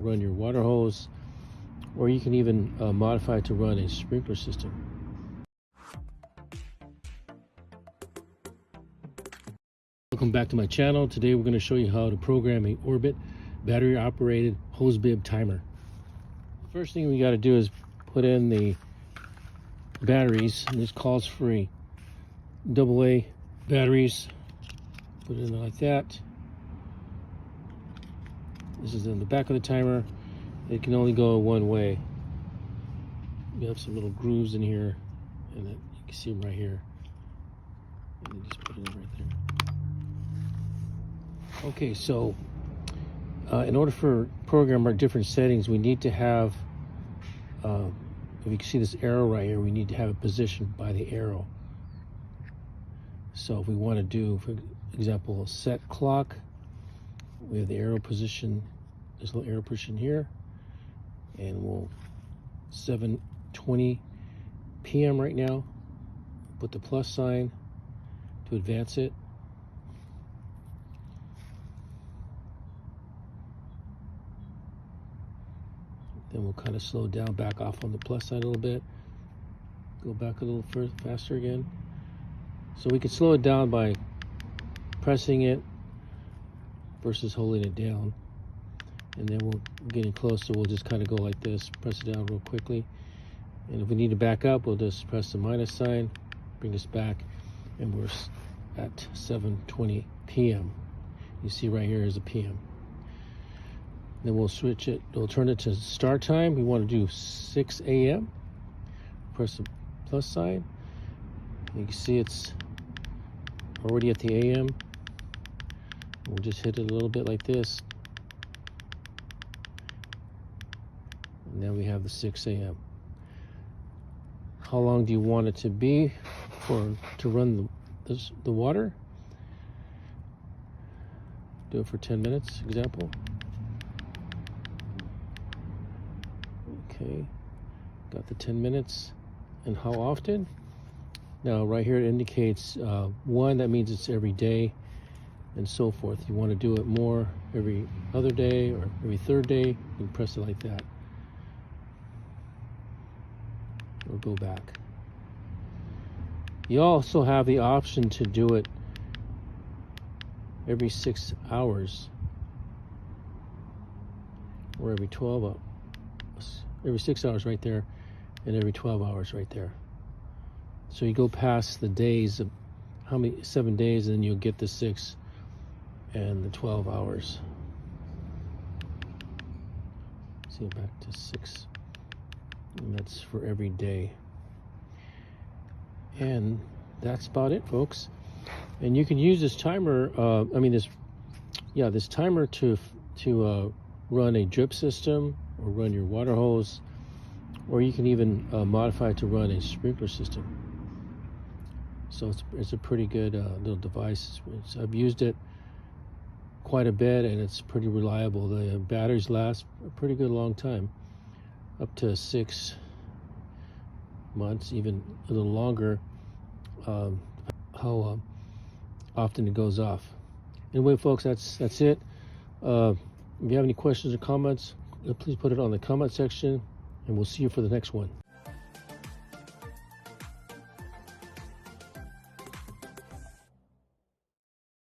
run your water hose, or you can even modify it to run a sprinkler system. Welcome back to my channel. Today we're going to show you how to program a Orbit battery operated hose bib timer. First thing we got to do is put in the batteries, and this calls for AA batteries. Put it in like that. This is in the back of the timer. It can only go one way. We have some little grooves in here, and you can see them right here. And then just put it in right there. Okay, so in order for program our different settings, we need to have, if you can see this arrow right here, we need to have it positioned by the arrow. So if we want to do, for example, a set clock, we have the arrow position, this little arrow position here, and we'll 7:20 p.m. right now. Put the plus sign to advance it. Then we'll kind of slow down, back off on the plus side a little bit. Go back a little faster again. So we can slow it down by pressing it versus holding it down. And then we're getting closer, we'll just kind of go like this, press it down real quickly. And if we need to back up, we'll just press the minus sign, bring this back, and we're at 7:20 p.m. You see right here is a p.m. Then we'll switch it, we'll turn it to start time. We want to do 6 a.m. Press the plus sign. You can see it's already at the a.m. We'll just hit it a little bit like this. And then we have the 6 a.m. How long do you want it to be to run the water? Do it for 10 minutes, example. Okay, got the 10 minutes. And how often? Now right here it indicates 1, that means it's every day, and so forth. You want to do it more every other day or every third day, you can press it like that. Or go back. You also have the option to do it every 6 hours or every 12 hours. Every 6 hours right there, and every 12 hours right there. So you go past the days of 7 days, and then you'll get the 6 and the 12 hours. See, back to 6, and that's for every day. And that's about it, folks. And you can use this timer, this timer to run a drip system, or run your water hose, or you can even modify it to run a sprinkler system. So it's a pretty good little device. I've used it quite a bit, and it's pretty reliable. The batteries last a pretty good long time, up to 6 months, even a little longer, how often it goes off. Anyway, folks, that's it. If you have any questions or comments, please put it on the comment section, and we'll see you for the next one.